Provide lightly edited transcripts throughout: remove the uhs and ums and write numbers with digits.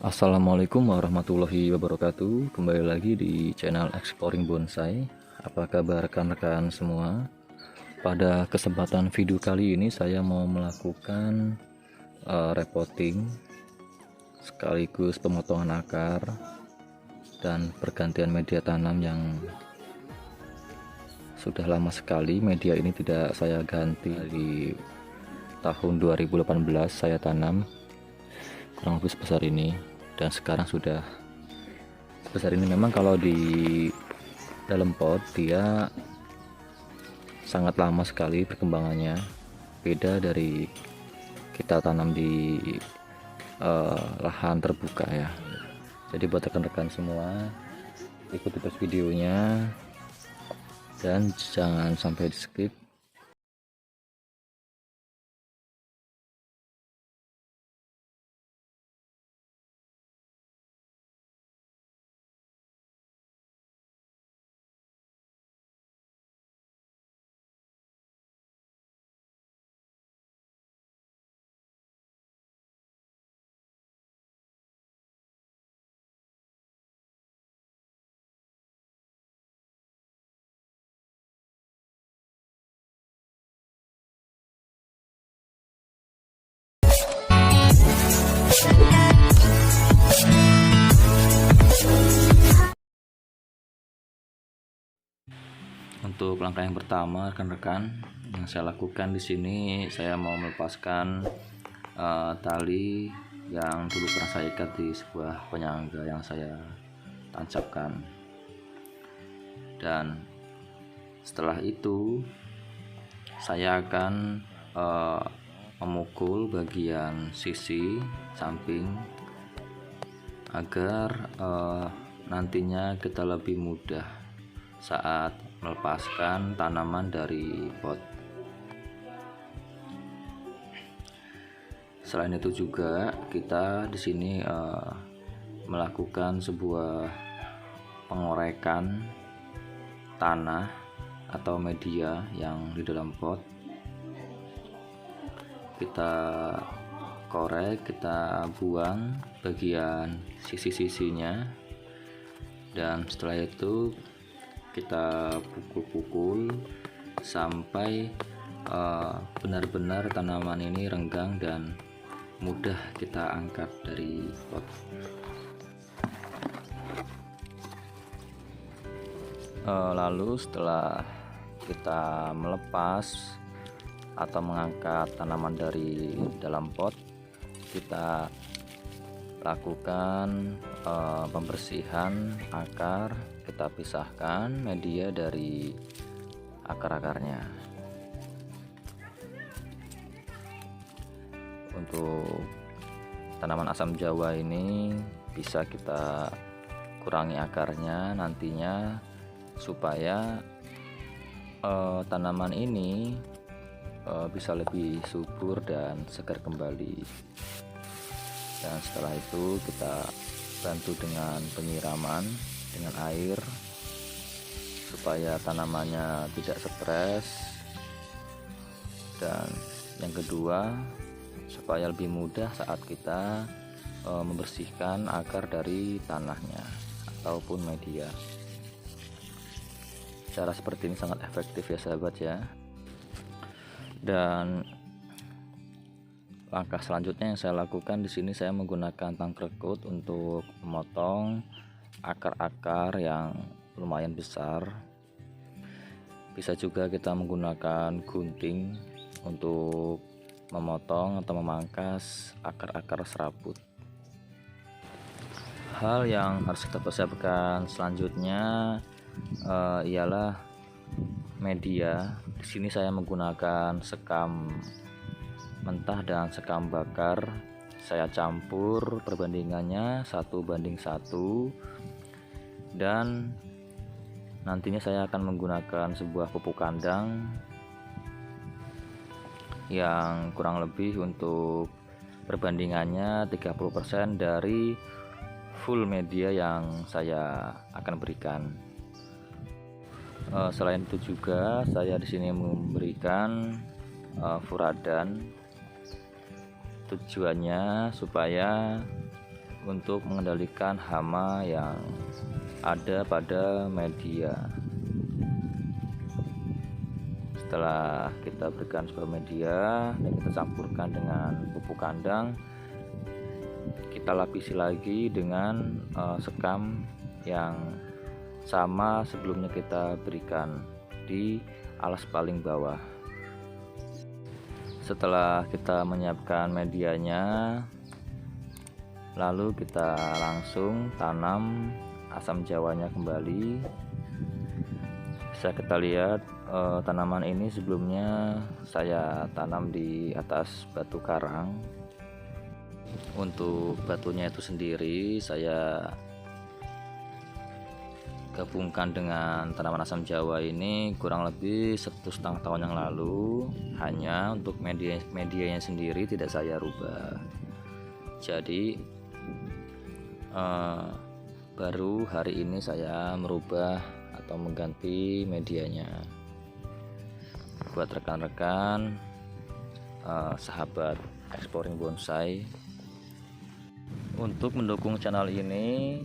Assalamualaikum warahmatullahi wabarakatuh. Kembali lagi di channel Exploring Bonsai. Apa kabar rekan-rekan semua? Pada kesempatan video kali ini saya mau melakukan repotting sekaligus pemotongan akar dan pergantian media tanam yang sudah lama sekali media ini tidak saya ganti. Di tahun 2018 saya tanam kurang lebih sebesar ini, dan sekarang sudah sebesar ini. Memang kalau di dalam pot dia sangat lama sekali perkembangannya, beda dari kita tanam di lahan terbuka ya. Jadi buat rekan-rekan semua, ikuti terus videonya dan jangan sampai di skip. Untuk langkah yang pertama, rekan-rekan, yang saya lakukan di sini, saya mau melepaskan tali yang dulu pernah saya ikat di sebuah penyangga yang saya tancapkan. Dan setelah itu saya akan memukul bagian sisi samping agar nantinya kita lebih mudah saat melepaskan tanaman dari pot. Selain itu juga kita di sini melakukan sebuah pengorekan tanah atau media yang di dalam pot. Kita korek, kita buang bagian sisi-sisinya, dan setelah itu kita pukul-pukul sampai benar-benar tanaman ini renggang dan mudah kita angkat dari pot. Lalu setelah kita melepas atau mengangkat tanaman dari dalam pot, kita lakukan pembersihan akar. Kita pisahkan media dari akar-akarnya. Untuk tanaman asam jawa ini bisa kita kurangi akarnya nantinya supaya tanaman ini bisa lebih subur dan segar kembali. Dan setelah itu kita bantu dengan penyiraman dengan air supaya tanamannya tidak stres, dan yang kedua supaya lebih mudah saat kita membersihkan akar dari tanahnya ataupun media. Cara seperti ini sangat efektif ya sahabat ya. Dan langkah selanjutnya yang saya lakukan di sini, saya menggunakan tangkrekut untuk memotong akar-akar yang lumayan besar. Bisa juga kita menggunakan gunting untuk memotong atau memangkas akar-akar serabut. Hal yang harus kita persiapkan selanjutnya ialah media. Di sini saya menggunakan sekam mentah dan sekam bakar. Saya campur perbandingannya 1:1, dan nantinya saya akan menggunakan sebuah pupuk kandang yang kurang lebih untuk perbandingannya 30% dari full media yang saya akan berikan. Selain itu juga saya di sini memberikan furadan, tujuannya supaya untuk mengendalikan hama yang ada pada media. Setelah kita berikan sebuah media dan kita campurkan dengan pupuk kandang, kita lapisi lagi dengan sekam yang sama sebelumnya kita berikan di alas paling bawah. Setelah kita menyiapkan medianya, lalu kita langsung tanam asam jawanya kembali. Bisa kita lihat tanaman ini sebelumnya saya tanam di atas batu karang. Untuk batunya itu sendiri saya gabungkan dengan tanaman asam jawa ini kurang lebih 1,5 tahun yang lalu. Hanya untuk medianya sendiri tidak saya rubah. Jadi baru hari ini saya merubah atau mengganti medianya. Buat rekan-rekan sahabat Exploring Bonsai, untuk mendukung channel ini,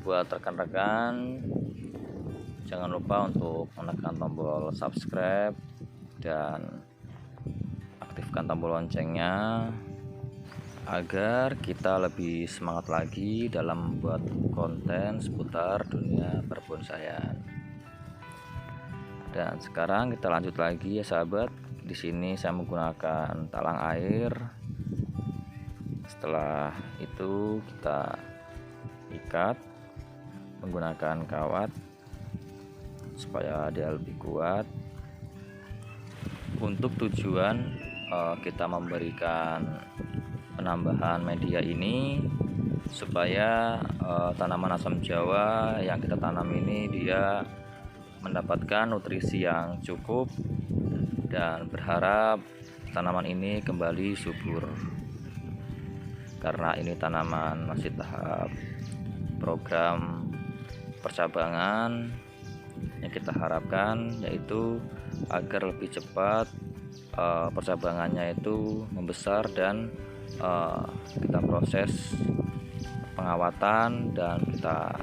buat rekan-rekan jangan lupa untuk menekan tombol subscribe dan aktifkan tombol loncengnya agar kita lebih semangat lagi dalam membuat konten seputar dunia perbonsaian. Dan sekarang kita lanjut lagi ya sahabat. Di sini saya menggunakan talang air. Setelah itu kita ikat menggunakan kawat supaya dia lebih kuat. Untuk tujuan kita memberikan penambahan media ini supaya tanaman asam jawa yang kita tanam ini dia mendapatkan nutrisi yang cukup dan berharap tanaman ini kembali subur. Karena ini tanaman masih tahap program percabangan, yang kita harapkan yaitu agar lebih cepat percabangannya itu membesar dan kita proses pengawatan dan kita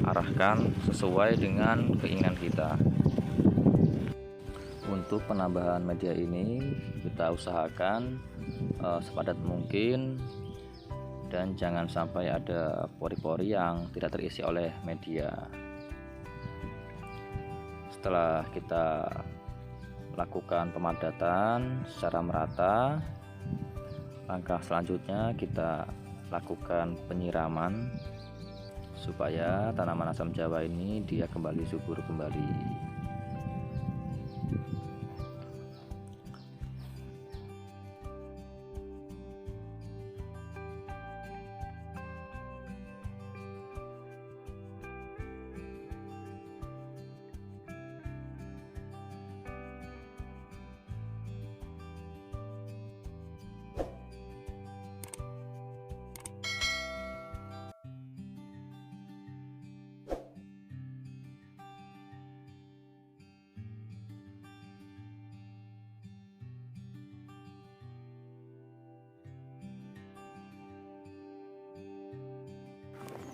arahkan sesuai dengan keinginan kita. Untuk penambahan media ini kita usahakan sepadat mungkin dan jangan sampai ada pori-pori yang tidak terisi oleh media. Setelah kita lakukan pemadatan secara merata, langkah selanjutnya kita lakukan penyiraman supaya tanaman asam jawa ini dia kembali subur kembali.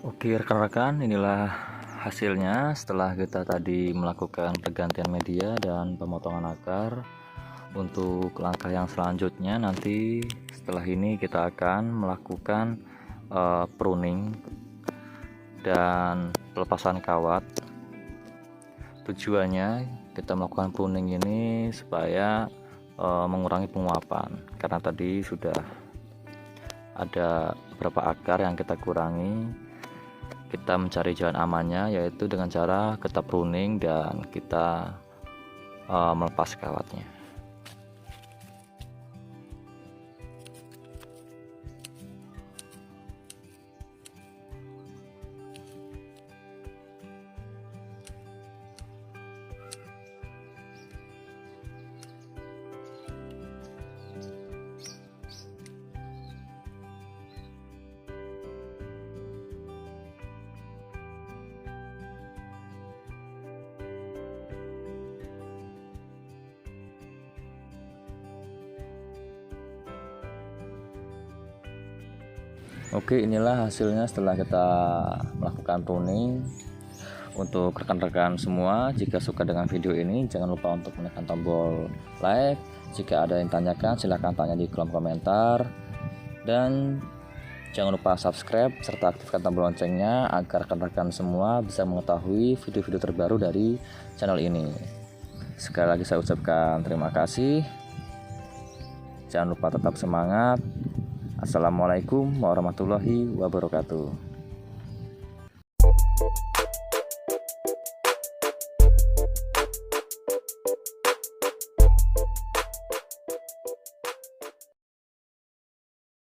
Oke rekan-rekan, inilah hasilnya setelah kita tadi melakukan pergantian media dan pemotongan akar. Untuk langkah yang selanjutnya nanti setelah ini kita akan melakukan pruning dan pelepasan kawat. Tujuannya kita melakukan pruning ini supaya mengurangi penguapan, karena tadi sudah ada beberapa akar yang kita kurangi. Kita mencari jalan amannya yaitu dengan cara kita pruning dan kita melepas kawatnya. Oke, inilah hasilnya setelah kita melakukan pruning. Untuk rekan-rekan semua, jika suka dengan video ini, jangan lupa untuk menekan tombol like. Jika ada yang tanyakan, silahkan tanya di kolom komentar. Dan jangan lupa subscribe serta aktifkan tombol loncengnya agar rekan-rekan semua bisa mengetahui video-video terbaru dari channel ini. Sekali lagi saya ucapkan terima kasih. Jangan lupa tetap semangat. Assalamualaikum warahmatullahi wabarakatuh.